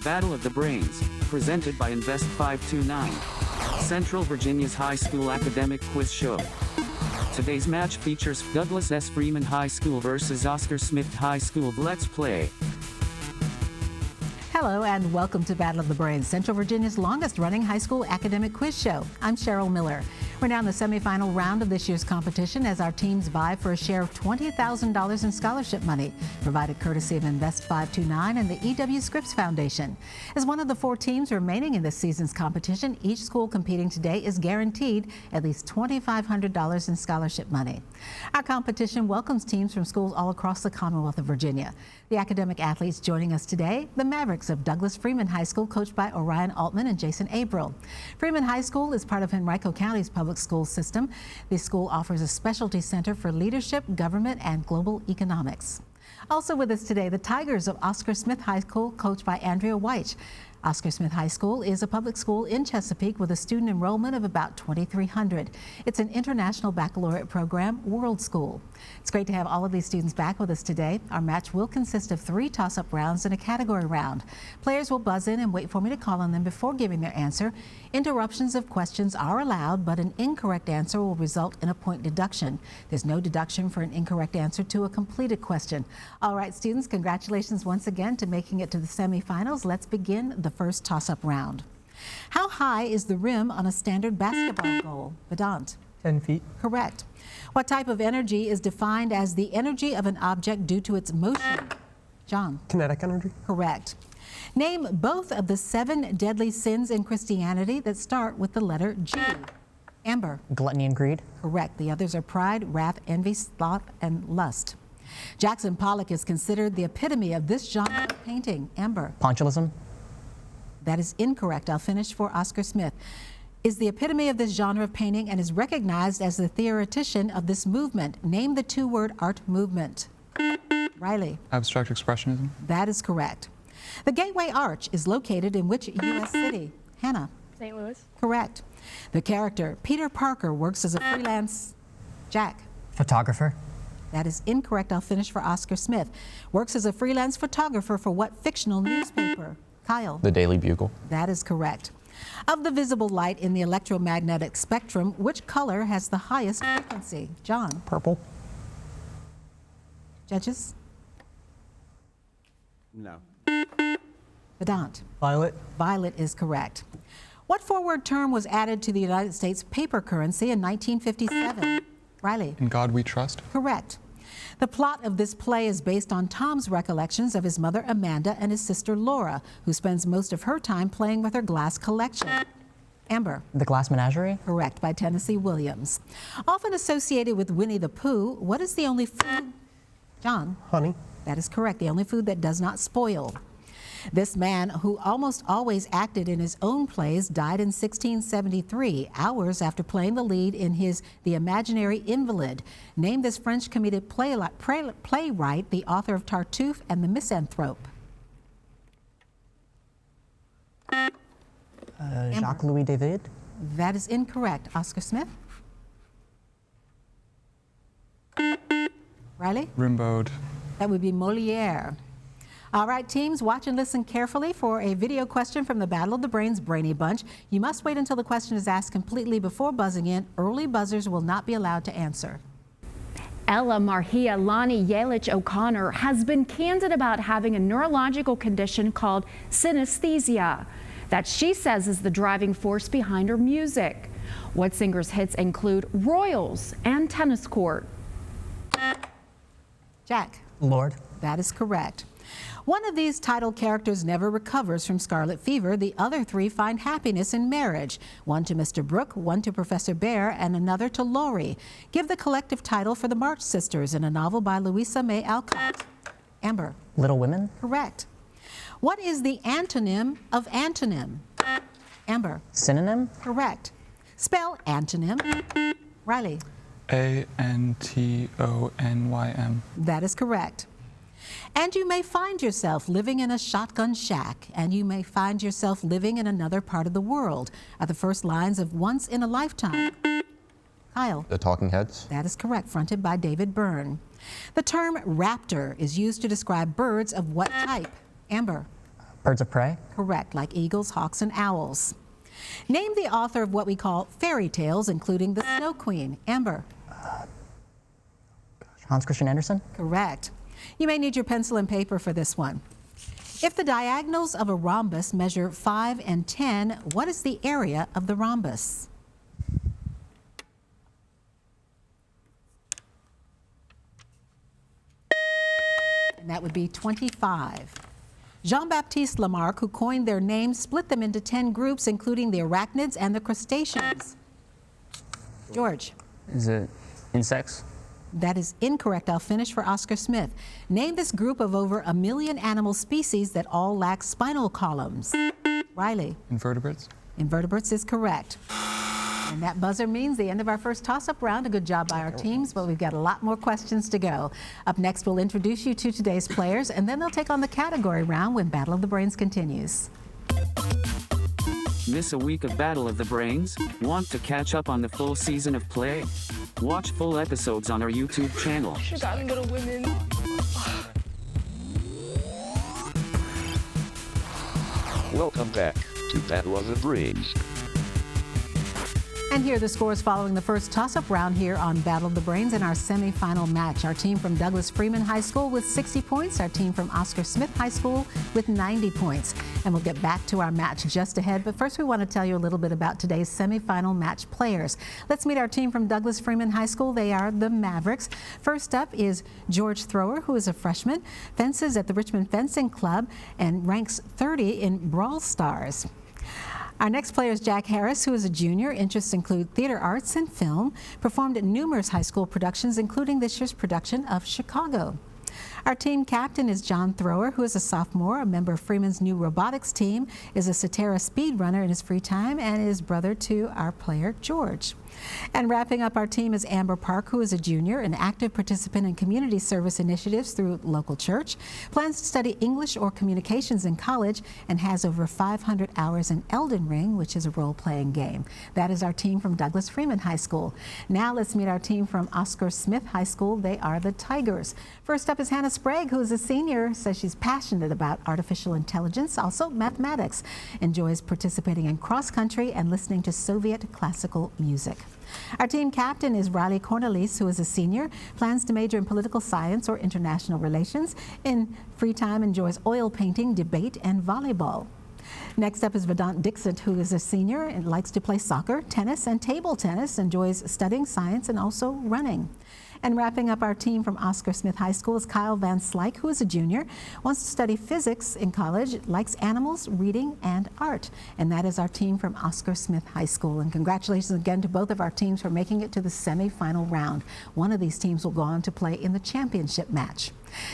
Battle of the Brains, presented by Invest 529. Central Virginia's high school academic quiz show. Today's match features Douglas S. Freeman High School versus Oscar Smith High School. Let's play. Hello and welcome to Battle of the Brains, Central Virginia's longest running high school academic quiz show. I'm Cheryl Miller. We're now in the semifinal round of this year's competition as our teams vie for a share of $20,000 in scholarship money, provided courtesy of Invest 529 and the E.W. Scripps Foundation. As one of the 4 teams remaining in this season's competition, each school competing today is guaranteed at least $2,500 in scholarship money. Our competition welcomes teams from schools all across the Commonwealth of Virginia. The academic athletes joining us today, the Mavericks of Douglas Freeman High School, coached by Orion Altman and Jason Abril. Freeman High School is part of Henrico County's public school system. The school offers a specialty center for leadership, government, and global economics. Also with us today, the Tigers of Oscar Smith High School, coached by Andrea White. Oscar Smith High School is a public school in Chesapeake with a student enrollment of about 2,300. It's an international baccalaureate program, World School. It's great to have all of these students back with us today. Our match will consist of 3 toss-up rounds and a category round. Players will buzz in and wait for me to call on them before giving their answer. Interruptions of questions are allowed, but an incorrect answer will result in a point deduction. There's no deduction for an incorrect answer to a completed question. All right, students, congratulations once again to making it to the semifinals. Let's begin the first toss-up round. How high is the rim on a standard basketball goal? Vedant. 10 feet. Correct. What type of energy is defined as the energy of an object due to its motion? John. Kinetic energy. Correct. Name both of the 7 deadly sins in Christianity that start with the letter G. Amber. Gluttony and greed. Correct. The others are pride, wrath, envy, sloth, and lust. Jackson Pollock is considered the epitome of this genre of painting. Amber. Pontilism. That is incorrect. I'll finish for Oscar Smith. Is the epitome of this genre of painting and is recognized as the theoretician of this movement. Name the 2-word art movement. Riley. Abstract expressionism. That is correct. The Gateway Arch is located in which U.S. city? Hannah. St. Louis. Correct. The character Peter Parker works as a freelance. Jack. Photographer. That is incorrect. I'll finish for Oscar Smith. Works as a freelance photographer for what fictional newspaper? Kyle. The Daily Bugle. That is correct. Of the visible light in the electromagnetic spectrum, which color has the highest frequency? John. Purple. Judges? No. Vedant. Violet. Violet is correct. What 4-word term was added to the United States paper currency in 1957? Riley. In God we trust. Correct. The plot of this play is based on Tom's recollections of his mother Amanda and his sister Laura, who spends most of her time playing with her glass collection. Amber. The Glass Menagerie. Correct, by Tennessee Williams. Often associated with Winnie the Pooh, what is the only food? John. Honey. That is correct, the only food that does not spoil. This man, who almost always acted in his own plays, died in 1673, hours after playing the lead in his The Imaginary Invalid. Name this French comedic playwright, the author of Tartuffe and the Misanthrope. Jacques-Louis David. That is incorrect. Oscar Smith? Riley? Rimbaud. That would be Moliere. All right, teams, watch and listen carefully for a video question from the Battle of the Brains Brainy Bunch. You must wait until the question is asked completely before buzzing in. Early buzzers will not be allowed to answer. Ella Marhia Lonnie Yelich O'Connor has been candid about having a neurological condition called synesthesia that she says is the driving force behind her music. What singer's hits include Royals and Tennis Court? Jack. Lord. That is correct. One of these title characters never recovers from scarlet fever. The other 3 find happiness in marriage. One to Mr. Brooke, one to Professor Bear, and another to Laurie. Give the collective title for the March Sisters in a novel by Louisa May Alcott. Amber. Little Women. Correct. What is the antonym of antonym? Amber. Synonym. Correct. Spell antonym. Riley. A-N-T-O-N-Y-M. That is correct. And you may find yourself living in a shotgun shack, and you may find yourself living in another part of the world, are the first lines of Once in a Lifetime. Kyle. The Talking Heads. That is correct, fronted by David Byrne. The term raptor is used to describe birds of what type? Amber. Birds of prey. Correct, like eagles, hawks, and owls. Name the author of what we call fairy tales, including the Snow Queen. Amber. Hans Christian Andersen. Correct. You may need your pencil and paper for this one. If the diagonals of a rhombus measure 5 and 10, what is the area of the rhombus? And that would be 25. Jean-Baptiste Lamarck, who coined their names, split them into 10 groups, including the arachnids and the crustaceans. George. Is it insects? That is incorrect. I'll finish for Oscar Smith. Name this group of over 1 million animal species that all lack spinal columns. Riley. Invertebrates? Invertebrates is correct. And that buzzer means the end of our first toss-up round. A good job by our teams, but we've got a lot more questions to go. Up next, we'll introduce you to today's players, and then they'll take on the category round when Battle of the Brains continues. Miss a week of Battle of the Brains? Want to catch up on the full season of play? Watch full episodes on our YouTube channel. Forgotten Little Women. Welcome back to Battle of the Brains. And here are the scores following the first toss-up round here on Battle of the Brains in our semifinal match. Our team from Douglas Freeman High School with 60 points. Our team from Oscar Smith High School with 90 points. And we'll get back to our match just ahead. But first, we want to tell you a little bit about today's semifinal match players. Let's meet our team from Douglas Freeman High School. They are the Mavericks. First up is George Thrower, who is a freshman, fences at the Richmond Fencing Club, and ranks 30 in Brawl Stars. Our next player is Jack Harris, who is a junior. Interests include theater arts and film, performed at numerous high school productions, including this year's production of Chicago. Our team captain is John Thrower, who is a sophomore, a member of Freeman's new robotics team, is a Cetera speed runner in his free time, and is brother to our player, George. And wrapping up our team is Amber Park, who is a junior, an active participant in community service initiatives through local church, plans to study English or communications in college, and has over 500 hours in Elden Ring, which is a role-playing game. That is our team from Douglas Freeman High School. Now let's meet our team from Oscar Smith High School. They are the Tigers. First up is Hannah Sprague, who is a senior, says she's passionate about artificial intelligence, also mathematics, enjoys participating in cross-country and listening to Soviet classical music. Our team captain is Riley Cornelius, who is a senior, plans to major in political science or international relations. In free time, enjoys oil painting, debate, and volleyball. Next up is Vedant Dixit, who is a senior and likes to play soccer, tennis, and table tennis, enjoys studying science and also running. And wrapping up our team from Oscar Smith High School is Kyle Van Slyke, who is a junior, wants to study physics in college, likes animals, reading, and art. And that is our team from Oscar Smith High School. And congratulations again to both of our teams for making it to the semifinal round. One of these teams will go on to play in the championship match.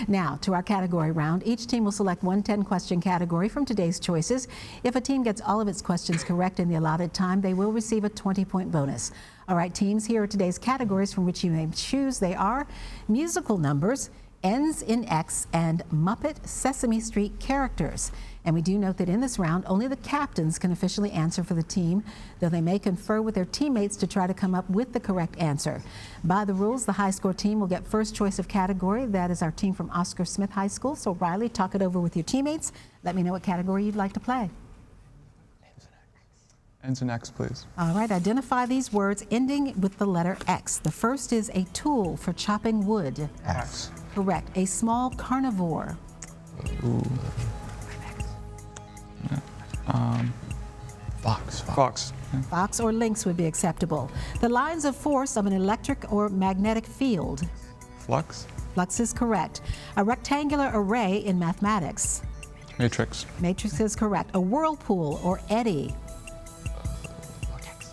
Now, to our category round. Each team will select one 10-question category from today's choices. If a team gets all of its questions correct in the allotted time, they will receive a 20-point bonus. All right, teams, here are today's categories from which you may choose. They are musical numbers, ends in X, and Muppet Sesame Street characters. And we do note that in this round, only the captains can officially answer for the team, though they may confer with their teammates to try to come up with the correct answer. By the rules, the high score team will get first choice of category. That is our team from Oscar Smith High School. So Riley, talk it over with your teammates. Let me know what category you'd like to play. Ends in X, please. All right, identify these words ending with the letter X. The first is a tool for chopping wood. X. Correct. A small carnivore. Ooh. Fox. Fox. Yeah. Fox or lynx would be acceptable. The lines of force of an electric or magnetic field. Flux. Flux is correct. A rectangular array in mathematics. Matrix. Matrix is correct. A whirlpool or eddy.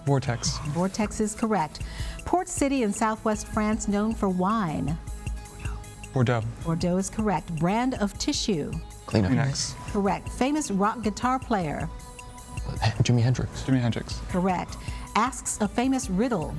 Vortex. Vortex is correct. Port city in southwest France known for wine. Bordeaux. Bordeaux is correct. Brand of tissue. Kleenex. Correct. Famous rock guitar player. Jimi Hendrix. Jimi Hendrix. Correct. Asks a famous riddle.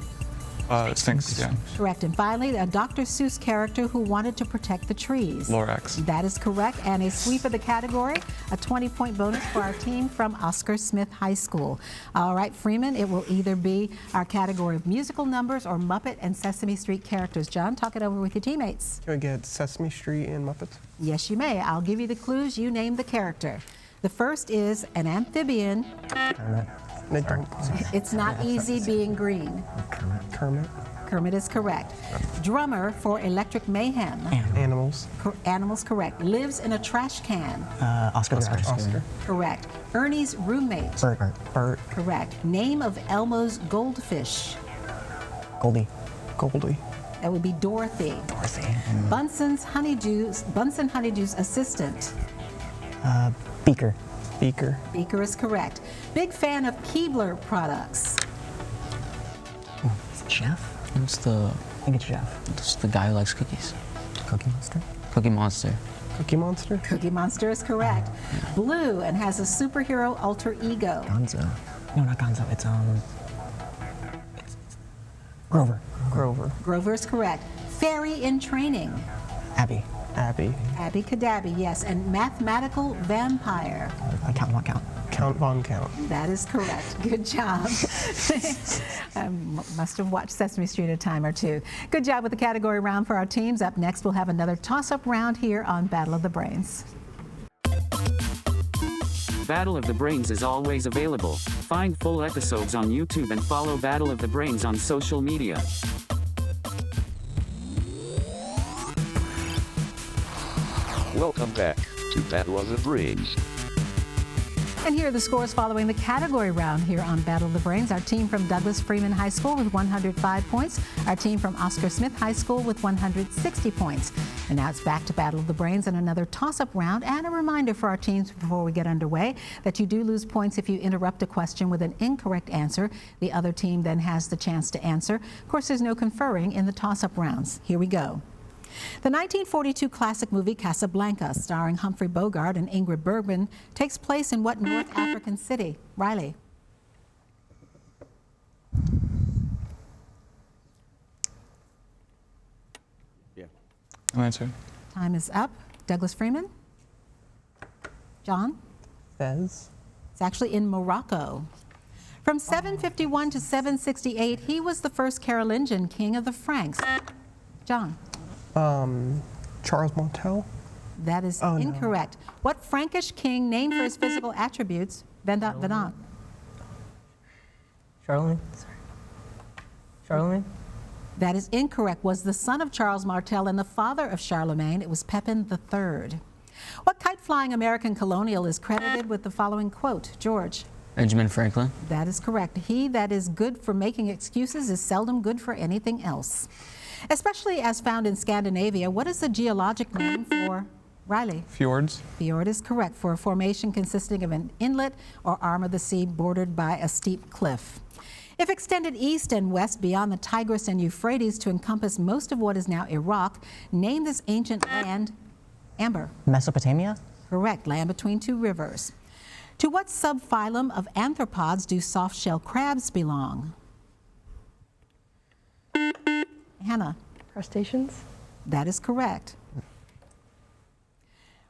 Sphinx, yeah. Correct. And finally, a Dr. Seuss character who wanted to protect the trees. Lorax. That is correct. And a sweep of the category, a 20-point bonus for our team from Oscar Smith High School. All right, Freeman, it will either be our category of musical numbers or Muppet and Sesame Street characters. John, talk it over with your teammates. Can I get Sesame Street and Muppets? Yes, you may. I'll give you the clues. You name the character. The first is an amphibian. It's not easy being green. Kermit. Kermit is correct. Drummer for Electric Mayhem. Animals. Animals correct. Lives in a trash can. Oscar. Correct. Ernie's roommate. Bert. Correct. Name of Elmo's goldfish. Goldie. Goldie. That would be Dorothy. Bunsen Honeydew's assistant. Beaker. Beaker. Beaker is correct. Big fan of Keebler products. Is it Chef? What's the? I think it's Chef. It's the guy who likes cookies. Cookie Monster. Cookie Monster. Cookie Monster. Cookie Monster is correct. Blue and has a superhero alter ego. Gonzo. No, not Gonzo. It's Grover. Grover is correct. Fairy in training. Abby. Abby. Abby Cadabby, yes. And mathematical vampire. Count Von Count. Count Von Count. That is correct. Good job. I must have watched Sesame Street a time or two. Good job with the category round for our teams. Up next, we'll have another toss-up round here on Battle of the Brains. Battle of the Brains is always available. Find full episodes on YouTube and follow Battle of the Brains on social media. Welcome back to Battle of the Brains. And here are the scores following the category round here on Battle of the Brains. Our team from Douglas Freeman High School with 105 points. Our team from Oscar Smith High School with 160 points. And now it's back to Battle of the Brains and another toss-up round. And a reminder for our teams before we get underway that you do lose points if you interrupt a question with an incorrect answer. The other team then has the chance to answer. Of course, there's no conferring in the toss-up rounds. Here we go. The 1942 classic movie Casablanca, starring Humphrey Bogart and Ingrid Bergman, takes place in what North African city? Riley. I'll answer. Time is up. Douglas Freeman? John? Fez. It's actually in Morocco. From 751 to 768, he was the first Carolingian king of the Franks. John? Charles Martel. That is incorrect. No. What Frankish king named for his physical attributes? Vedant. Charlemagne. Charlemagne. That is incorrect. Was the son of Charles Martel and the father of Charlemagne. It was Pepin III. What kite-flying American colonial is credited with the following quote? George. Benjamin Franklin. That is correct. He that is good for making excuses is seldom good for anything else. Especially as found in Scandinavia, what is the geologic name for Riley? Fjords. Fjord is correct, for a formation consisting of an inlet or arm of the sea bordered by a steep cliff. If extended east and west beyond the Tigris and Euphrates to encompass most of what is now Iraq, name this ancient land. Amber. Mesopotamia. Correct, land between two rivers. To what subphylum of arthropods do soft-shell crabs belong? Hannah. Crustaceans? That is correct.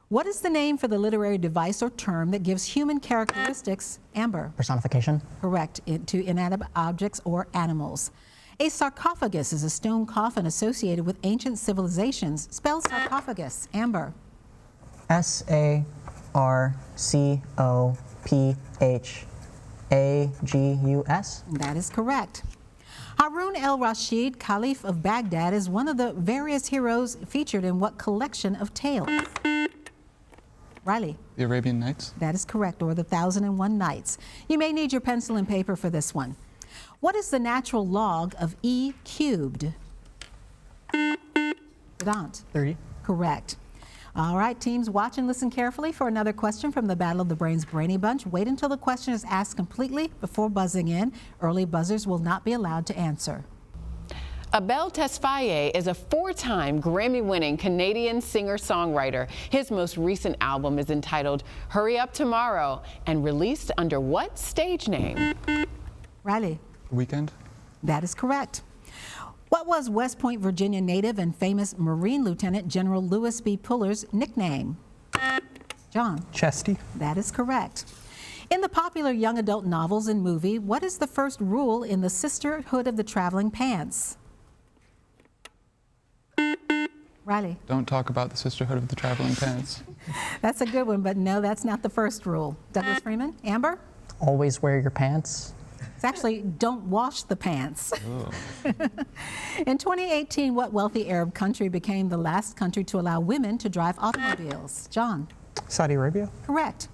What is the name for the literary device or term that gives human characteristics? Amber. Personification. Correct, to inanimate objects or animals. A sarcophagus is a stone coffin associated with ancient civilizations. Spell sarcophagus. Amber. Sarcophagus. That is correct. Harun al-Rashid, Caliph of Baghdad, is one of the various heroes featured in what collection of tales? Riley. The Arabian Nights. That is correct, or the 1001 Nights. You may need your pencil and paper for this one. What is the natural log of E cubed? Vedant. 30. Correct. All right, teams, watch and listen carefully for another question from the Battle of the Brains Brainy Bunch. Wait until the question is asked completely before buzzing in. Early buzzers will not be allowed to answer. Abel Tesfaye is a four-time Grammy-winning Canadian singer-songwriter. His most recent album is entitled Hurry Up Tomorrow and released under what stage name? Riley. Weekend. That is correct. What was West Point, Virginia native and famous Marine Lieutenant General Lewis B. Puller's nickname? John. Chesty. That is correct. In the popular young adult novels and movie, what is the first rule in the Sisterhood of the Traveling Pants? Riley. Don't talk about the sisterhood of the traveling pants. That's a good one, but no, that's not the first rule. Douglas Freeman. Amber? Always wear your pants. It's actually don't wash the pants. In 2018, what wealthy Arab country became the last country to allow women to drive automobiles? John? Saudi Arabia. Correct.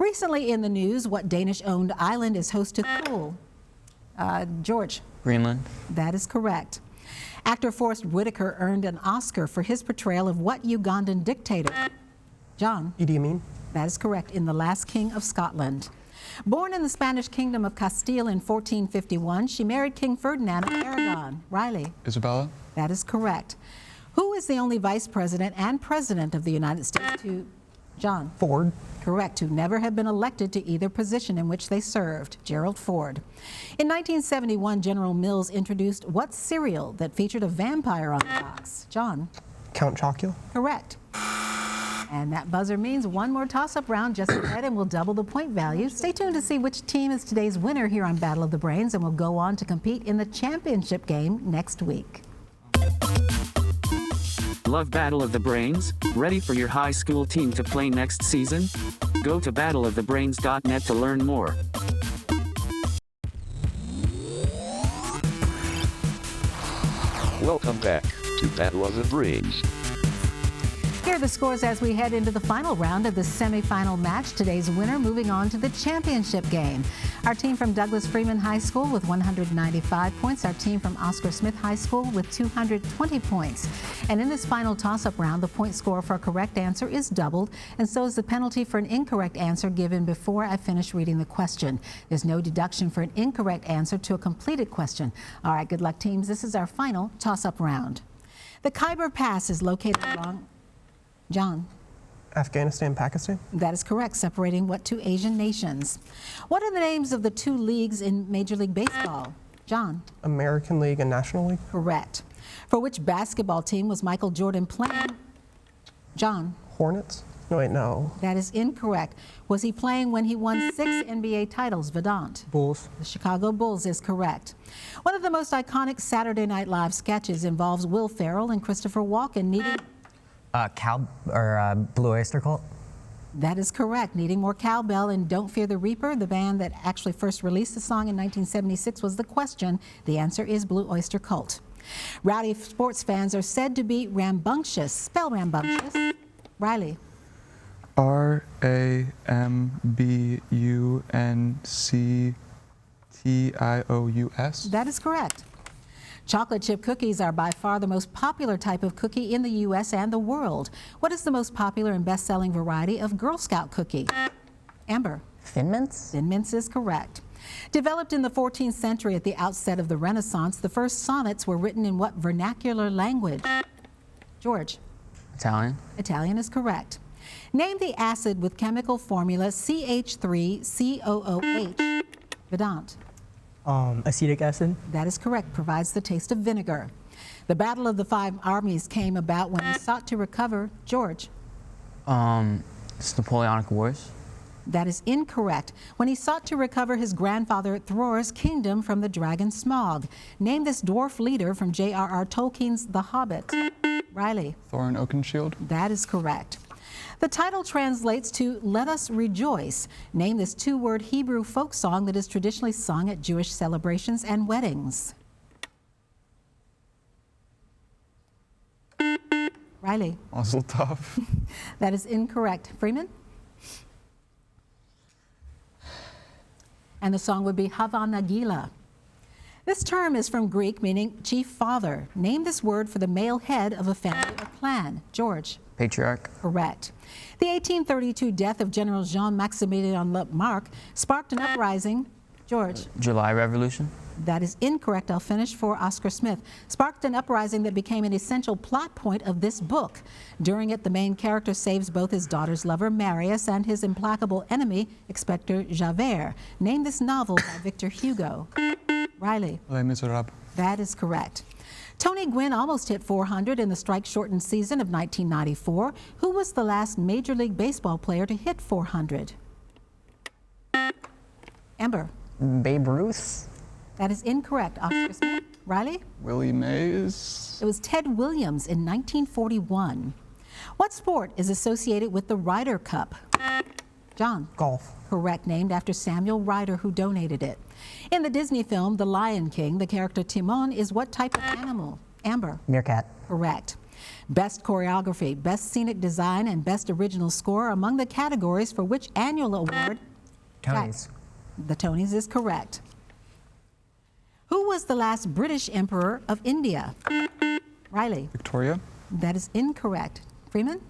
Recently in the news, what Danish-owned island is host to Thule? George? Greenland. That is correct. Actor Forrest Whitaker earned an Oscar for his portrayal of what Ugandan dictator? John? Idi Amin. That is correct, in The Last King of Scotland. Born in the Spanish Kingdom of Castile in 1451, she married King Ferdinand of Aragon. Riley? Isabella. That is correct. Who is the only vice president and president of the United States to, John? Ford. Correct, who never have been elected to either position in which they served? Gerald Ford. In 1971, General Mills introduced what cereal that featured a vampire on the box? John? Count Chocula. Correct. And that buzzer means one more toss-up round just ahead, and we'll double the point value. Stay tuned to see which team is today's winner here on Battle of the Brains, and will go on to compete in the championship game next week. Love Battle of the Brains? Ready for your high school team to play next season? Go to battleofthebrains.net to learn more. Welcome back to Battle of the Brains. Here are the scores as we head into the final round of the semifinal match. Today's winner moving on to the championship game. Our team from Douglas Freeman High School with 195 points. Our team from Oscar Smith High School with 220 points. And in this final toss-up round, the point score for a correct answer is doubled, and so is the penalty for an incorrect answer given before I finish reading the question. There's no deduction for an incorrect answer to a completed question. All right, good luck, teams. This is our final toss-up round. The Khyber Pass is located along... John? Afghanistan, Pakistan. That is correct, separating what two Asian nations? What are the names of the two leagues in Major League Baseball? John? American League and National League. Correct. For which basketball team was Michael Jordan playing? John? Hornets. No, wait, no. That is incorrect. Was he playing when he won 6 NBA titles? Vedant? Bulls. The Chicago Bulls is correct. One of the most iconic Saturday Night Live sketches involves Will Ferrell and Christopher Walken needing... Blue Oyster Cult. That is correct. Needing more cowbell in Don't Fear the Reaper, the band that actually first released the song in 1976, was the question. The answer is Blue Oyster Cult. Rowdy sports fans are said to be rambunctious. Spell rambunctious. Riley. R-A-M-B-U-N-C-T-I-O-U-S. That is correct. Chocolate chip cookies are by far the most popular type of cookie in the U.S. and the world. What is the most popular and best-selling variety of Girl Scout cookie? Amber. Thin Mints? Thin Mints is correct. Developed in the 14th century at the outset of the Renaissance, the first sonnets were written in what vernacular language? George. Italian. Italian is correct. Name the acid with chemical formula CH3COOH. Vedant. Acetic acid. That is correct. Provides the taste of vinegar. The Battle of the Five Armies came about when he sought to recover... George. It's Napoleonic Wars. That is incorrect. When he sought to recover his grandfather Thror's kingdom from the dragon Smaug. Name this dwarf leader from J.R.R. Tolkien's The Hobbit. Riley. Thorin Oakenshield. That is correct. The title translates to Let Us Rejoice. Name this two-word Hebrew folk song that is traditionally sung at Jewish celebrations and weddings. Riley. Mazel tov. That is incorrect. Freeman? And the song would be Hava Nagila. This term is from Greek meaning chief father. Name this word for the male head of a family or clan. George. Patriarch. Correct. The 1832 death of General Jean-Maximilien Lamarck sparked an uprising. George. July Revolution. That is incorrect. I'll finish for Oscar Smith. Sparked an uprising that became an essential plot point of this book. During it, the main character saves both his daughter's lover, Marius, and his implacable enemy, Inspector Javert. Name this novel by Victor Hugo. Riley. Les Miserables. That is correct. Tony Gwynn almost hit 400 in the strike-shortened season of 1994. Who was the last Major League Baseball player to hit 400? Amber. Babe Ruth. That is incorrect. Oscar Smith. Riley? Willie Mays. It was Ted Williams in 1941. What sport is associated with the Ryder Cup? John? Golf. Correct, named after Samuel Ryder, who donated it. In the Disney film The Lion King, the character Timon is what type of animal? Amber? Meerkat. Correct. Best choreography, best scenic design, and best original score are among the categories for which annual award? Tonys. The Tonys is correct. Who was the last British emperor of India? Riley? Victoria. That is incorrect. Freeman?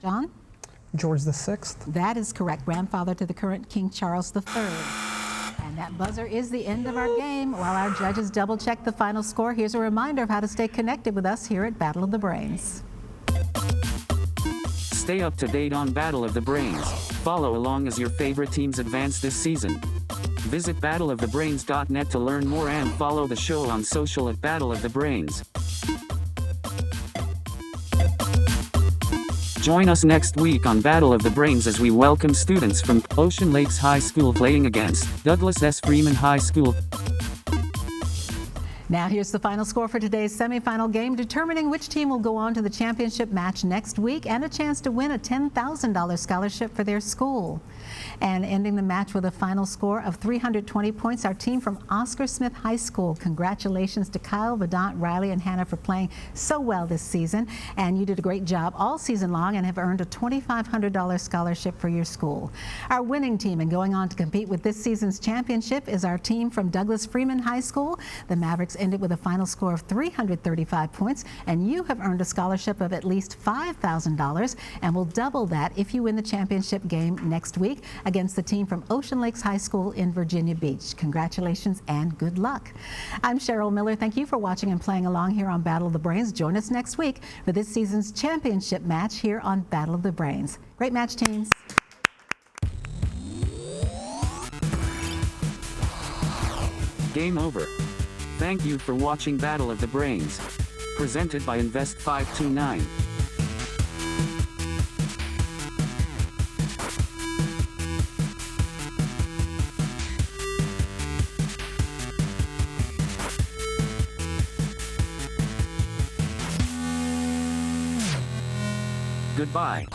John? George VI. That is correct. Grandfather to the current King Charles III. And that buzzer is the end of our game. While our judges double check the final score, here's a reminder of how to stay connected with us here at Battle of the Brains. Stay up to date on Battle of the Brains. Follow along as your favorite teams advance this season. Visit battleofthebrains.net to learn more and follow the show on social at Battle of the Brains. Join us next week on Battle of the Brains as we welcome students from Ocean Lakes High School playing against Douglas S. Freeman High School. Now here's the final score for today's semifinal game, determining which team will go on to the championship match next week and a chance to win a $10,000 scholarship for their school. And ending the match with a final score of 320 points, our team from Oscar Smith High School. Congratulations to Kyle, Vedant, Riley, and Hannah for playing so well this season. And you did a great job all season long and have earned a $2,500 scholarship for your school. Our winning team and going on to compete with this season's championship is our team from Douglas Freeman High School. The Mavericks ended with a final score of 335 points, and you have earned a scholarship of at least $5,000 and will double that if you win the championship game next week against the team from Ocean Lakes High School in Virginia Beach. Congratulations and good luck. I'm Cheryl Miller. Thank you for watching and playing along here on Battle of the Brains. Join us next week for this season's championship match here on Battle of the Brains. Great match, teams. Game over. Thank you for watching Battle of the Brains. Presented by Invest 529. Goodbye.